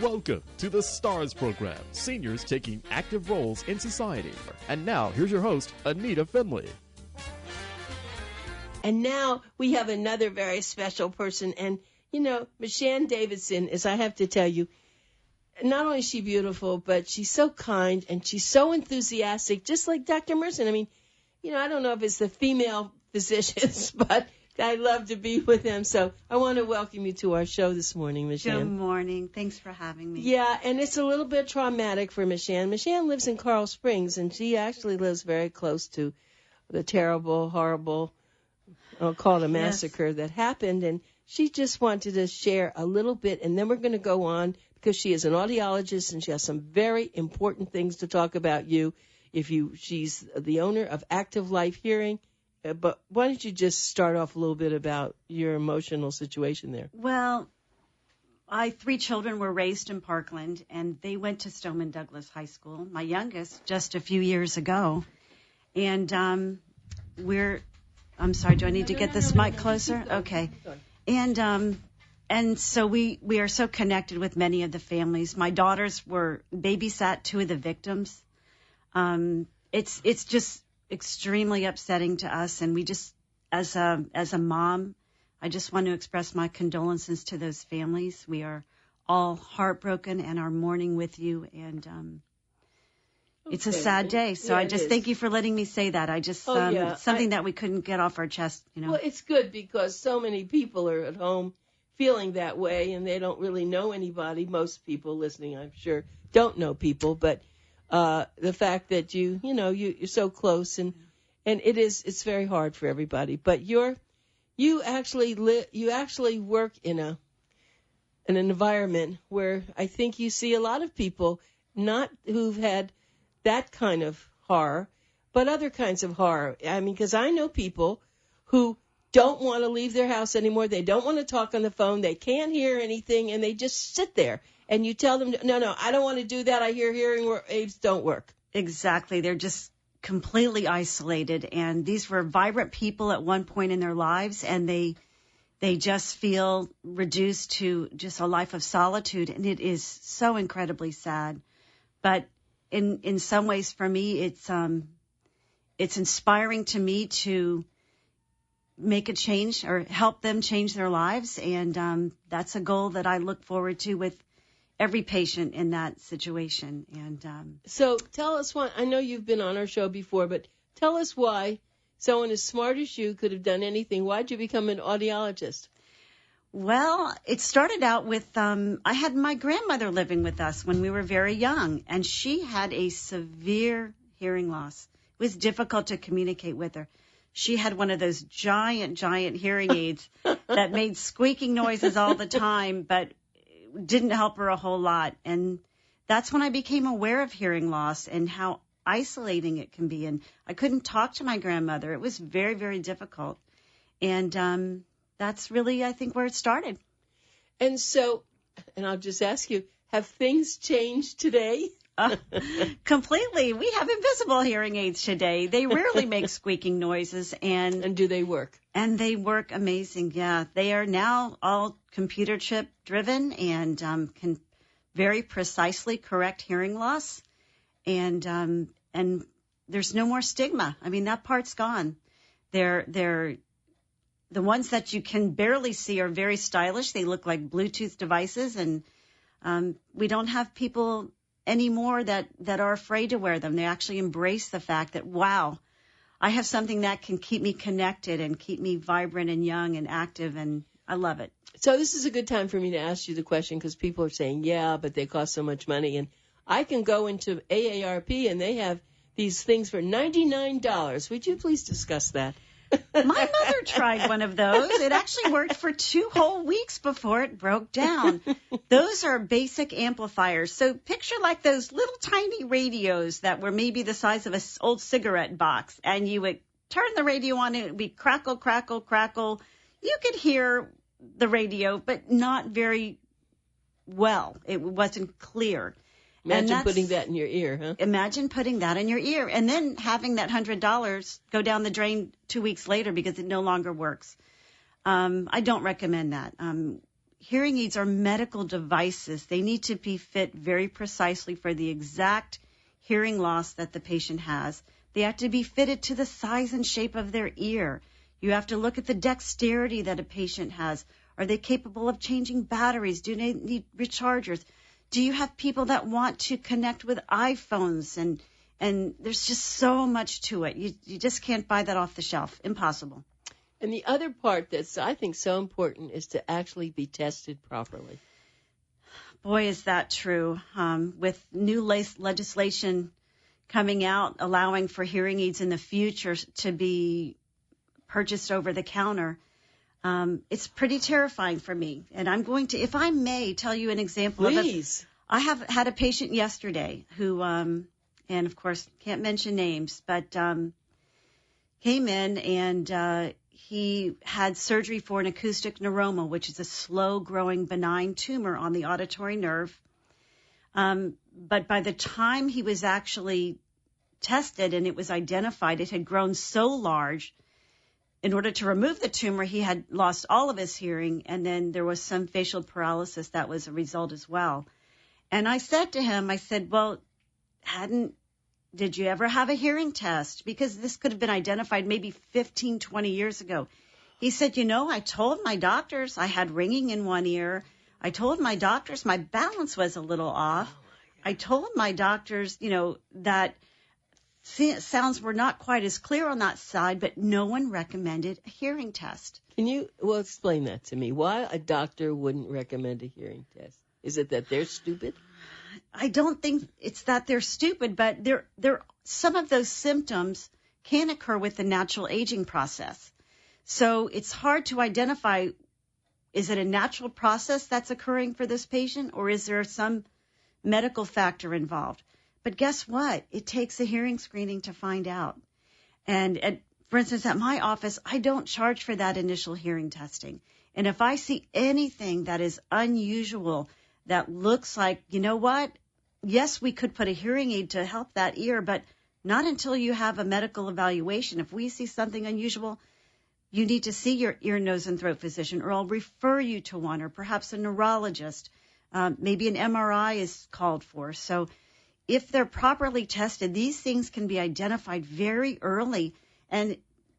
Welcome to the STARS program, seniors taking active roles in society. And now, here's your host, ANITA FINLEY. And now we have another very special person. And, you know, MICHANNE Davidson, as I have to tell you, not only is she beautiful, but she's so kind and she's so enthusiastic, just like Dr. Merson. I mean, you know, I don't know if it's the female physicians, but I love to be with them. So I want to welcome you to our show this morning, MICHANNE. Good morning. Thanks for having me. Yeah, and it's a little bit traumatic for MICHANNE. MICHANNE lives in Coral Springs, and she actually lives very close to the terrible, horrible, I'll call it a massacre that happened. And she just wanted to share a little bit, and then we're going to go on because she is an audiologist, and she has some very important things to talk about you. She's the owner of Active Life Hearing. But why don't you just start off a little bit about your emotional situation there? Well, 3 children were raised in Parkland, and they went to Stoneman Douglas High School, my youngest, just a few years ago. And I'm sorry, do I need to get this mic closer? Okay. And so we are so connected with many of the families. My daughters babysat 2 of the victims. It's just extremely upsetting to us, and we just, as a mom, I just want to express my condolences to those families. We are all heartbroken and are mourning with you, and it's a sad day. So I just thank you for letting me say that. I just something that we couldn't get off our chest, you know. Well, it's good because so many people are at home feeling that way, and they don't really know anybody. Most people listening, I'm sure, don't know people, but the fact that you're so close, and it's very hard for everybody. But you actually work in an environment where I think you see a lot of people not who've had that kind of horror, but other kinds of horror. I mean, because I know people who don't want to leave their house anymore. They don't want to talk on the phone. They can't hear anything, and they just sit there. And you tell them, no, I don't want to do that. I hear hearing aids don't work. Exactly. They're just completely isolated. And these were vibrant people at one point in their lives, and they just feel reduced to just a life of solitude. And it is so incredibly sad. But in some ways, for me, it's inspiring to me to make a change or help them change their lives. And that's a goal that I look forward to with every patient in that situation. And so tell us why. I know you've been on our show before, but tell us why someone as smart as you could have done anything. Why'd you become an audiologist? Well, it started out with I had my grandmother living with us when we were very young, and she had a severe hearing loss. It was difficult to communicate with her. She had one of those giant hearing aids that made squeaking noises all the time, but didn't help her a whole lot. And that's when I became aware of hearing loss and how isolating it can be. And I couldn't talk to my grandmother. It was very, very difficult. And that's really, I think, where it started. And so, and I'll just ask you, have things changed today? Completely. We have invisible hearing aids today. They rarely make squeaking noises. And do they work? And they work amazing, yeah. They are now all computer chip driven and can very precisely correct hearing loss. And there's no more stigma. I mean, that part's gone. They're the ones that you can barely see are very stylish. They look like Bluetooth devices, and we don't have people anymore that are afraid to wear them. They actually embrace the fact that, wow, I have something that can keep me connected and keep me vibrant and young and active, and I love it. So this is a good time for me to ask you the question because people are saying, yeah, but they cost so much money. And I can go into AARP, and they have these things for $99. Would you please discuss that? My mother tried one of those. It actually worked for 2 whole weeks before it broke down. Those are basic amplifiers. So picture like those little tiny radios that were maybe the size of an old cigarette box, and you would turn the radio on, and it would be crackle, crackle, crackle. You could hear the radio, but not very well. It wasn't clear. Imagine putting that in your ear, huh? Imagine putting that in your ear and then having that $100 go down the drain 2 weeks later because it no longer works. I don't recommend that. hearing aids are medical devices. They need to be fit very precisely for the exact hearing loss that the patient has. They have to be fitted to the size and shape of their ear. You have to look at the dexterity that a patient has. Are they capable of changing batteries? Do they need rechargers? Do you have people that want to connect with iPhones? And there's just so much to it. You just can't buy that off the shelf. Impossible. And the other part that's, I think, so important is to actually be tested properly. Boy, is that true. With new legislation coming out allowing for hearing aids in the future to be purchased over the counter, it's pretty terrifying for me. And I'm going to, if I may, tell you an example. Please. I have had a patient yesterday who, and of course can't mention names, but came in and he had surgery for an acoustic neuroma, which is a slow-growing benign tumor on the auditory nerve. But by the time he was actually tested and it was identified, it had grown so large. In order to remove the tumor, he had lost all of his hearing, and then there was some facial paralysis that was a result as well. And I said to him, I said, well, did you ever have a hearing test? Because this could have been identified maybe 15, 20 years ago. He said, I told my doctors I had ringing in one ear. I told my doctors my balance was a little off. I told my doctors, that sounds were not quite as clear on that side, but no one recommended a hearing test. Can you explain that to me? Why a doctor wouldn't recommend a hearing test? Is it that they're stupid? I don't think it's that they're stupid, but some of those symptoms can occur with the natural aging process. So it's hard to identify, is it a natural process that's occurring for this patient, or is there some medical factor involved? But guess what? It takes a hearing screening to find out. And for instance, at my office, I don't charge for that initial hearing testing. And if I see anything that is unusual, that looks like, yes, we could put a hearing aid to help that ear, but not until you have a medical evaluation. If we see something unusual, you need to see your ear, nose, and throat physician, or I'll refer you to one, or perhaps a neurologist. Maybe an MRI is called for. So if they're properly tested, these things can be identified very early, and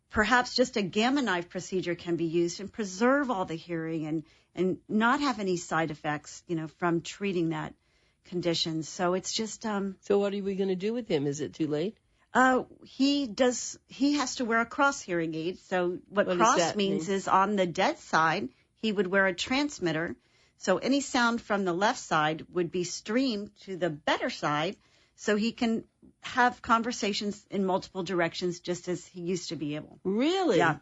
perhaps just a gamma knife procedure can be used and preserve all the hearing and not have any side effects, from treating that condition. So it's just... So what are we going to do with him? Is it too late? He has to wear a cross hearing aid. So what cross means is on the dead side, he would wear a transmitter. So any sound from the left side would be streamed to the better side, so he can have conversations in multiple directions just as he used to be able. Really? Yeah.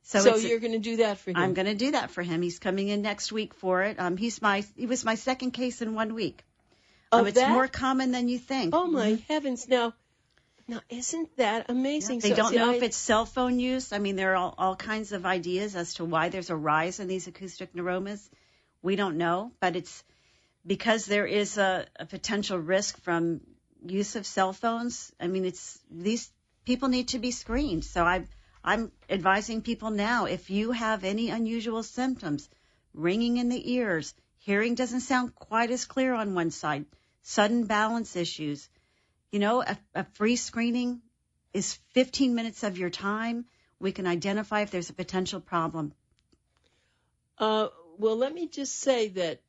So you're going to do that for him? I'm going to do that for him. He's coming in next week for it. He was my second case in 1 week. It's more common than you think. Oh, my heavens. Now, isn't that amazing? Yeah, they don't know if it's cell phone use. I mean, there are all kinds of ideas as to why there's a rise in these acoustic neuromas. We don't know, but it's because there is a potential risk from use of cell phones. I mean, these people need to be screened. So I'm advising people now, if you have any unusual symptoms, ringing in the ears, hearing doesn't sound quite as clear on one side, sudden balance issues, a free screening is 15 minutes of your time. We can identify if there's a potential problem. Well, let me just say that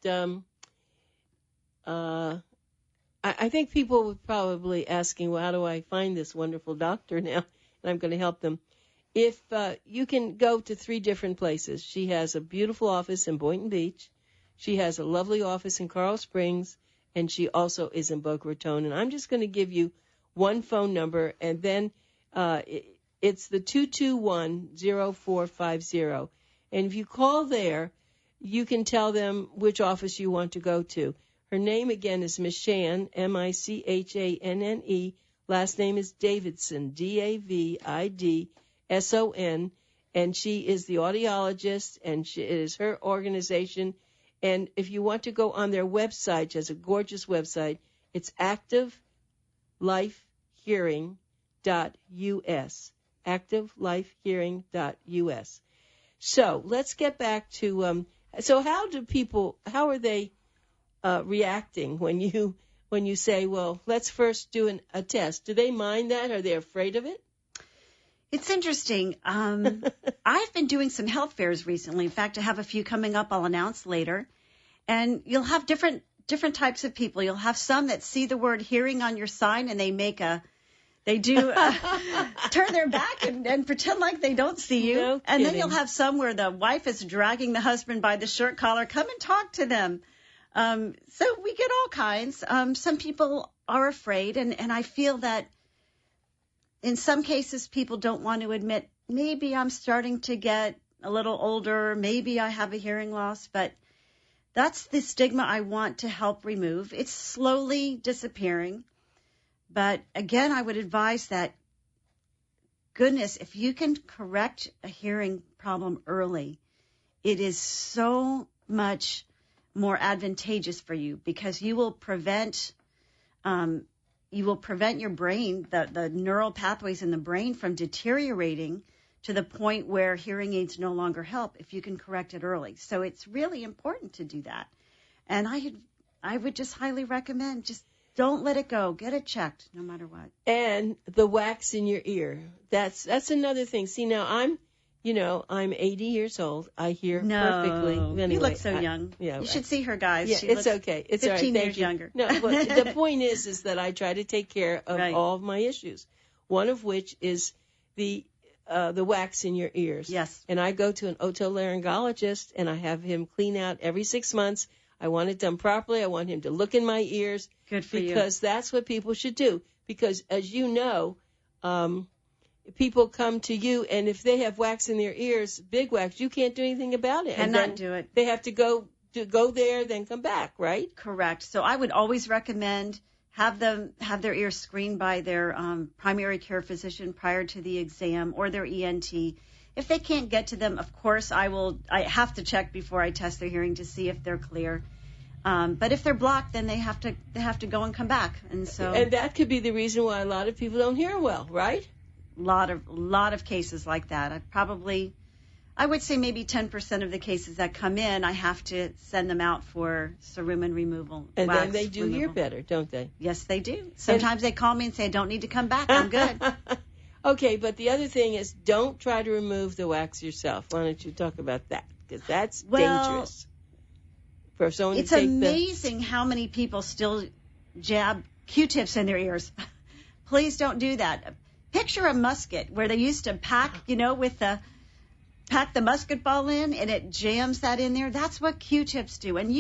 I think people were probably asking, well, how do I find this wonderful doctor now? And I'm going to help them. If you can go to 3 different places. She has a beautiful office in Boynton Beach. She has a lovely office in Coral Springs. And she also is in Boca Raton. And I'm just going to give you one phone number, and then it's the 221-0450. And if you call there, you can tell them which office you want to go to. Her name, again, is MICHANNE, MICHANNE. Last name is Davidson, DAVIDSON. And she is the audiologist, and it is her organization. And if you want to go on their website, which is a gorgeous website, it's activelifehearing.us, activelifehearing.us. So let's get back to So how are they reacting when you say, well, let's first do a test? Do they mind that? Are they afraid of it? It's interesting. I've been doing some health fairs recently. In fact, I have a few coming up I'll announce later. And you'll have different types of people. You'll have some that see the word hearing on your sign and they turn their back and pretend like they don't see you. No and then kidding. you'll have some where the wife is dragging the husband by the shirt collar. Come and talk to them. So we get all kinds. Some people are afraid, and I feel that in some cases people don't want to admit, maybe I'm starting to get a little older, maybe I have a hearing loss, but that's the stigma I want to help remove. It's slowly disappearing. But again, I would advise that, goodness, if you can correct a hearing problem early, it is so much more advantageous for you, because you will prevent your brain, the neural pathways in the brain, from deteriorating to the point where hearing aids no longer help if you can correct it early. So it's really important to do that. And I would just highly recommend, just don't let it go. Get it checked no matter what. And the wax in your ear. That's another thing. See, now I'm 80 years old. I hear perfectly. Anyway, you look so young. You should see her, guys. Yeah, she it's looks okay. It's 15 all right. Thank years you. younger. No, but the point is that I try to take care of all of my issues. One of which is the wax in your ears. Yes. And I go to an otolaryngologist, and I have him clean out every 6 months. I want it done properly. I want him to look in my ears. Good for you. Because that's what people should do. Because, as you know, people come to you, and if they have wax in their ears, big wax, you can't do anything about it. Cannot do it. They have to go there, then come back, right? Correct. So I would always recommend have their ears screened by their primary care physician prior to the exam, or their ENT. If they can't get to them, of course, I have to check before I test their hearing to see if they're clear. But if they're blocked, then they have to go and come back. And that could be the reason why a lot of people don't hear well, right? Lot of cases like that. I would say maybe 10% of the cases that come in, I have to send them out for cerumen removal. And then they do hear better, don't they? Yes, they do. Sometimes they call me and say, I don't need to come back. I'm good. Okay, but the other thing is, don't try to remove the wax yourself. Why don't you talk about that? Because that's dangerous. For someone it's amazing how many people still jab Q-tips in their ears. Please don't do that. Picture a musket where they used to pack the musket ball in, and it jams that in there. That's what Q-tips do. And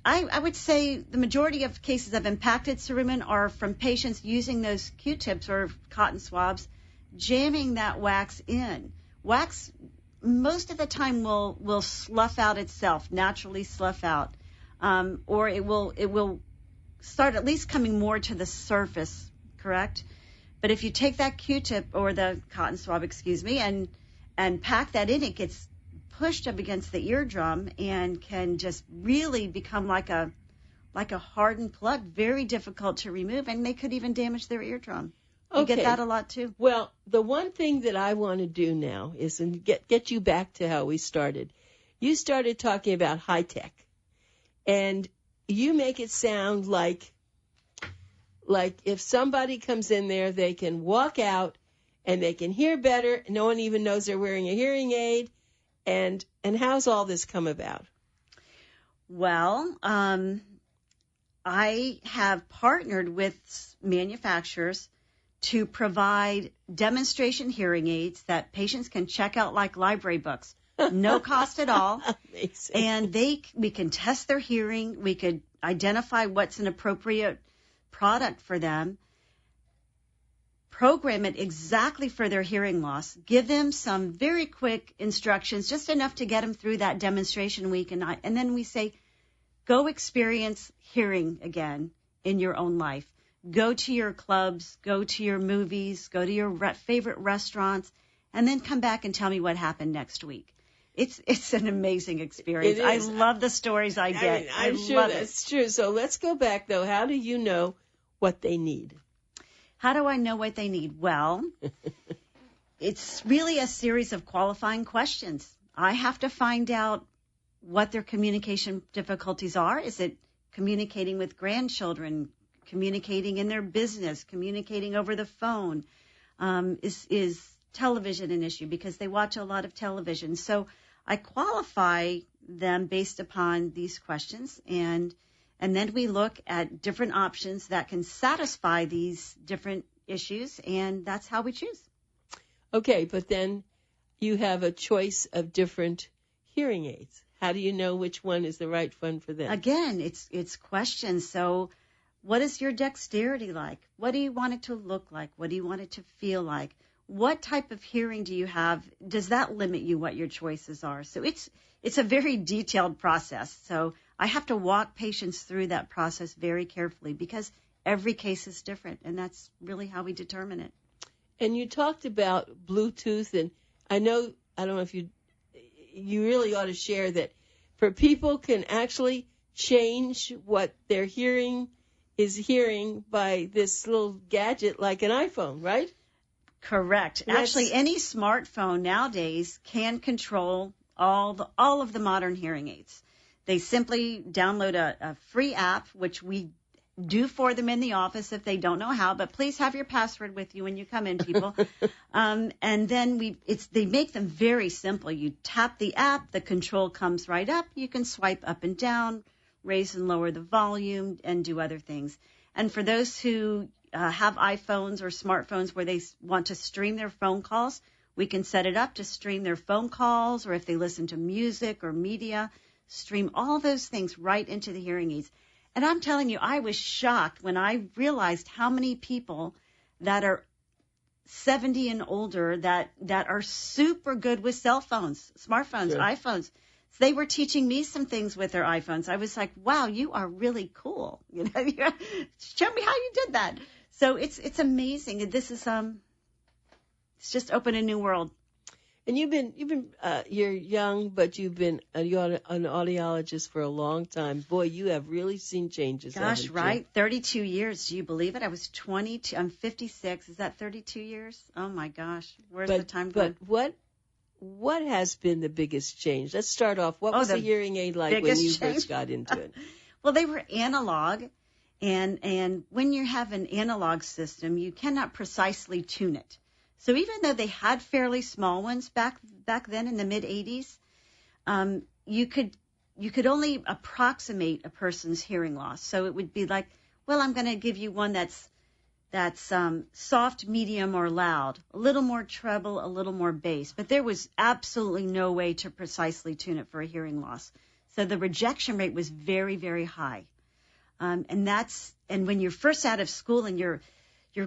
I would say the majority of cases of impacted cerumen are from patients using those Q-tips or cotton swabs, jamming that wax in. Wax most of the time will slough out itself, naturally slough out, or it will start at least coming more to the surface, correct? But if you take that Q-tip or the cotton swab, and pack that in, it gets pushed up against the eardrum and can just really become like a hardened plug, very difficult to remove, and they could even damage their eardrum. You get that a lot too. Well, the one thing that I want to do now is get you back to how we started. You started talking about high tech, and you make it sound like if somebody comes in there, they can walk out and they can hear better. No one even knows they're wearing a hearing aid. And how's all this come about? Well, I have partnered with manufacturers to provide demonstration hearing aids that patients can check out like library books. No cost at all. Amazing. And we can test their hearing. We could identify what's an appropriate product for them, program it exactly for their hearing loss, give them some very quick instructions, just enough to get them through that demonstration week. And then we say, go experience hearing again in your own life. Go to your clubs, go to your movies, go to your favorite restaurants, and then come back and tell me what happened next week. It's an amazing experience. I love the stories I get. I'm sure that's true. So let's go back, though. How do you know what they need? How do I know what they need? Well, it's really a series of qualifying questions. I have to find out what their communication difficulties are. Is it communicating with grandchildren, communicating in their business, communicating over the phone? Is television an issue because they watch a lot of television? So I qualify them based upon these questions, and then we look at different options that can satisfy these different issues, and that's how we choose. Okay, but then you have a choice of different hearing aids. How do you know which one is the right one for them? Again, it's questions. So what is your dexterity like? What do you want it to look like? What do you want it to feel like? What type of hearing do you have? Does that limit you what your choices are? So it's a very detailed process. So I have to walk patients through that process very carefully because every case is different, and that's really how we determine it. And you talked about Bluetooth, and I don't know if you really ought to share that for people can actually change what their hearing is hearing by this little gadget like an iPhone, right? Correct. Actually, any smartphone nowadays can control all of the modern hearing aids. They simply download a free app, which we do for them in the office if they don't know how, but please have your password with you when you come in, people. And then they make them very simple. You tap the app, the control comes right up. You can swipe up and down, raise and lower the volume, and do other things. And for those who have iPhones or smartphones where they want to stream their phone calls, we can set it up to stream their phone calls, or if they listen to music or media, stream all those things right into the hearing aids. And I'm telling you, I was shocked when I realized how many people that are 70 and older that are super good with cell phones, smartphones, Sure. iPhones. So they were teaching me some things with their iPhones. I was like, wow, you are really cool. You know, show me how you did that. So it's amazing. This is it's just opened a new world. And you're young, but you're an audiologist for a long time. Boy, you have really seen changes. Gosh, right? 32 years. Do you believe it? I was 22. I'm 56. Is that 32 years? Oh my gosh. Where's the time going? But what has been the biggest change? Let's start off. What was the hearing aid like when you first got into it? Well, they were analog, and when you have an analog system, you cannot precisely tune it. So even though they had fairly small ones back then in the mid-'80s, you could only approximate a person's hearing loss. So it would be like, well, I'm going to give you one that's soft, medium, or loud, a little more treble, a little more bass. But there was absolutely no way to precisely tune it for a hearing loss. So the rejection rate was very, very high. And when you're first out of school and your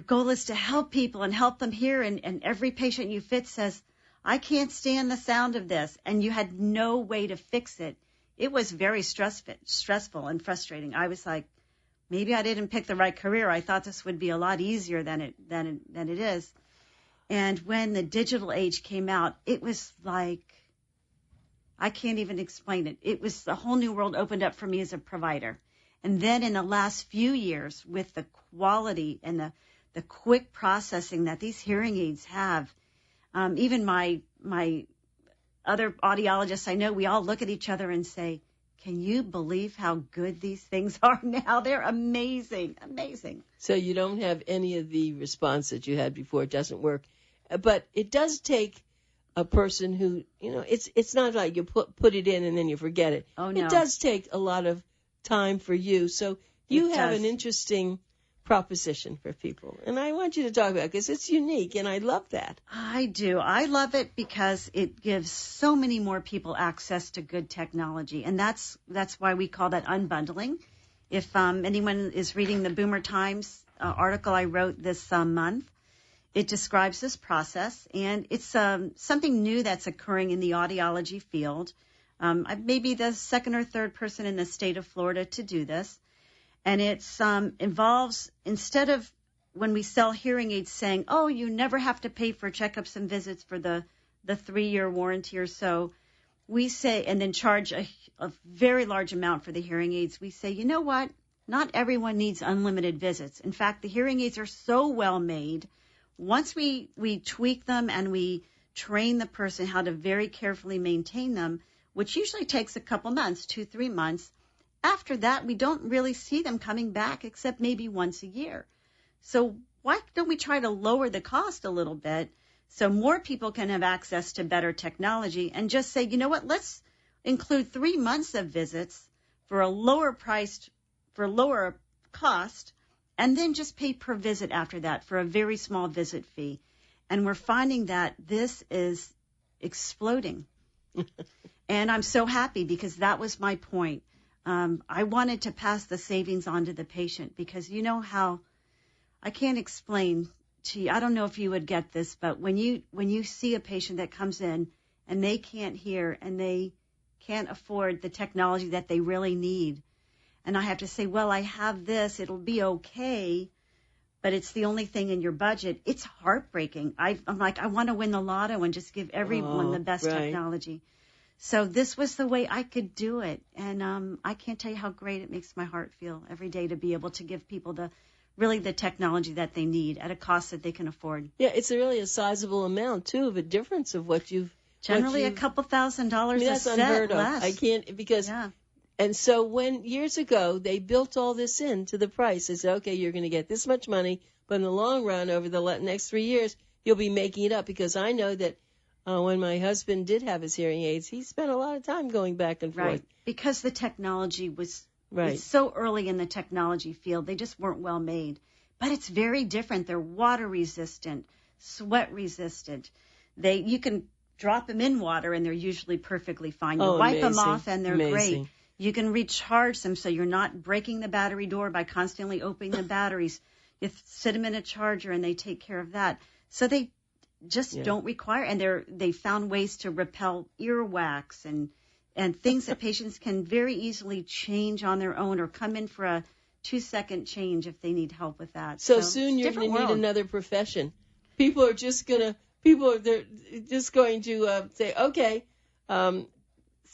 goal is to help people and help them hear, and every patient you fit says, I can't stand the sound of this, and you had no way to fix it, it was very stressful and frustrating. I was like, maybe I didn't pick the right career. I thought this would be a lot easier than it is. And when the digital age came out, it was like, I can't even explain it. It was a whole new world opened up for me as a provider. And then in the last few years, with the quality and the quick processing that these hearing aids have, even my other audiologists I know, we all look at each other and say, can you believe how good these things are now? They're amazing, amazing. So you don't have any of the response that you had before. It doesn't work. But it does take a person who, it's not like you put it in and then you forget it. Oh, no. It does take a lot of time for you. So you have an interesting proposition for people. And I want you to talk about it because it's unique, and I love that. I do. I love it because it gives so many more people access to good technology, and that's why we call that unbundling. If anyone is reading the Boomer Times article I wrote this month, it describes this process, and it's something new that's occurring in the audiology field. I may be the second or third person in the state of Florida to do this. And it involves, instead of when we sell hearing aids saying, oh, you never have to pay for checkups and visits for the 3-year warranty or so, we say, and then charge a very large amount for the hearing aids, we say, you know what? Not everyone needs unlimited visits. In fact, the hearing aids are so well made. Once we tweak them and we train the person how to very carefully maintain them, which usually takes a couple months, 2-3 months. After that, we don't really see them coming back except maybe once a year. So why don't we try to lower the cost a little bit so more people can have access to better technology and just say, you know what, let's include 3 months of visits for a lower cost, and then just pay per visit after that for a very small visit fee. And we're finding that this is exploding. And I'm so happy because that was my point. I wanted to pass the savings on to the patient because you know how I can't explain to you. I don't know if you would get this, but when you see a patient that comes in and they can't hear and they can't afford the technology that they really need, and I have to say, well, I have this, it'll be okay, but it's the only thing in your budget. It's heartbreaking. I'm like, I want to win the lotto and just give everyone the best technology. So this was the way I could do it. And I can't tell you how great it makes my heart feel every day to be able to give people the technology that they need at a cost that they can afford. Yeah, it's really a sizable amount, too, of a difference of what you've... Generally a couple $1,000 a that's set, unheard of. less. I can't, because... Yeah. And so when, years ago, they built all this into the price, they said, okay, you're going to get this much money, but in the long run, over the next 3 years, you'll be making it up. Because I know that when my husband did have his hearing aids, he spent a lot of time going back and forth. Right, because the technology was so early in the technology field, they just weren't well made. But it's very different. They're water resistant, sweat resistant. You can drop them in water and they're usually perfectly fine. You wipe them off and they're great. You can recharge them so you're not breaking the battery door by constantly opening the batteries. You sit them in a charger and they take care of that. So they just don't require, and they found ways to repel earwax and things that patients can very easily change on their own or come in for a 2-second change if they need help with that. So soon you're going to need another profession. People are just going to say, okay,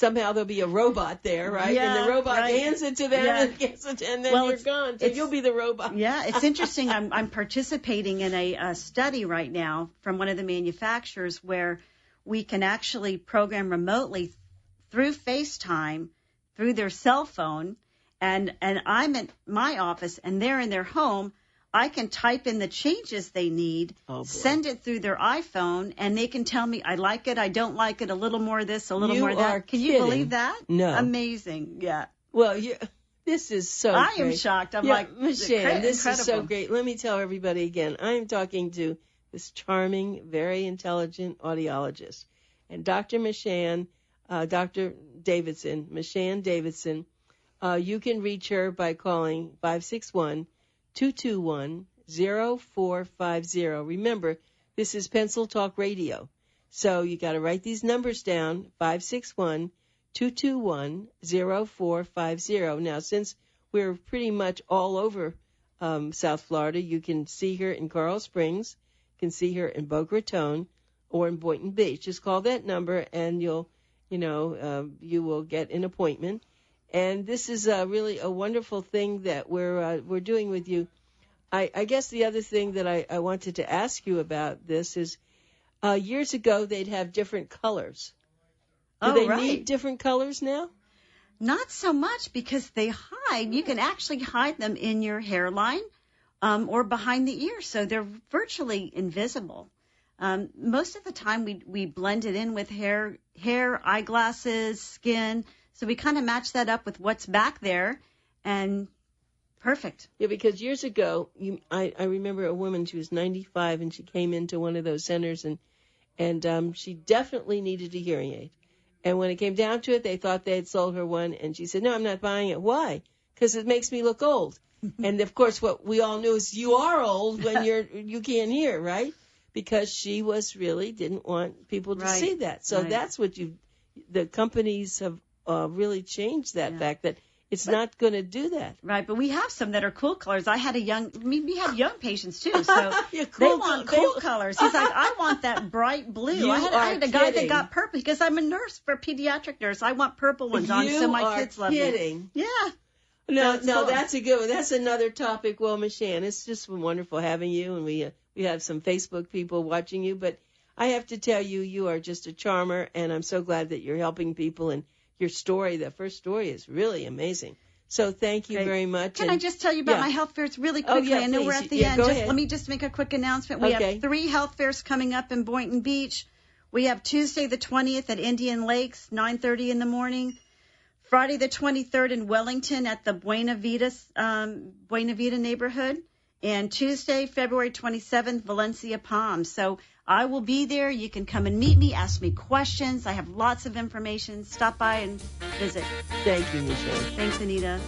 somehow there'll be a robot there, right? Yeah, and the robot hands it to them and then you're gone. So you'll be the robot. Yeah, it's interesting. I'm participating in a study right now from one of the manufacturers where we can actually program remotely through FaceTime, through their cell phone, and I'm at my office and they're in their home. I can type in the changes they need, send it through their iPhone, and they can tell me, I like it, I don't like it, a little more of this, a little more of that. Can you believe that? No. Amazing, yeah. Well, this is so great. I am great. shocked. I'm like, MICHANNE, this is so great. Let me tell everybody again, I am talking to this charming, very intelligent audiologist. And Dr. MICHANNE, Dr. Davidson, MICHANNE Davidson, you can reach her by calling 561-221-0450. Remember, this is Pencil Talk Radio. So you got to write these numbers down, 561-221-0450. Now, since we're pretty much all over South Florida, you can see her in Coral Springs, you can see her in Boca Raton, or in Boynton Beach. Just call that number and you will get an appointment. And this is really a wonderful thing that we're doing with you. I guess the other thing that I wanted to ask you about this is years ago they'd have different colors. Do they need different colors now? Not so much because they hide. You can actually hide them in your hairline or behind the ear, so they're virtually invisible. Most of the time we blend it in with hair, eyeglasses, skin. So we kind of match that up with what's back there, and perfect. Yeah, because years ago, I remember a woman, she was 95, and she came into one of those centers, and she definitely needed a hearing aid. And when it came down to it, they thought they had sold her one, and she said, no, I'm not buying it. Why? Because it makes me look old. And, of course, what we all knew is you are old when you can't hear, right? Because she didn't want people to see that. So that's what the companies have really changed that fact that it's not going to do that. Right, but we have some that are cool colors. We have young patients too, so they want cool colors. He's like, I want that bright blue. I had a guy that got purple because I'm a nurse, for a pediatric nurse. I want purple ones on so my kids love me. Yeah. No, that's a good one. That's another topic. Well, MICHANNE, it's just been wonderful having you, and we have some Facebook people watching you, but I have to tell you, you are just a charmer, and I'm so glad that you're helping people. And your story, the first story, is really amazing. So thank you very much. Can I just tell you about my health fairs really quickly? I know we're at the end. Let me just make a quick announcement. We have 3 health fairs coming up in Boynton Beach. We have Tuesday the 20th at Indian Lakes, 9:30 in the morning. Friday the 23rd in Wellington at the Buena Vita neighborhood. And Tuesday, February 27th, Valencia Palms. So I will be there. You can come and meet me, ask me questions. I have lots of information. Stop by and visit. Thank you, MICHANNE. Thanks, Anita.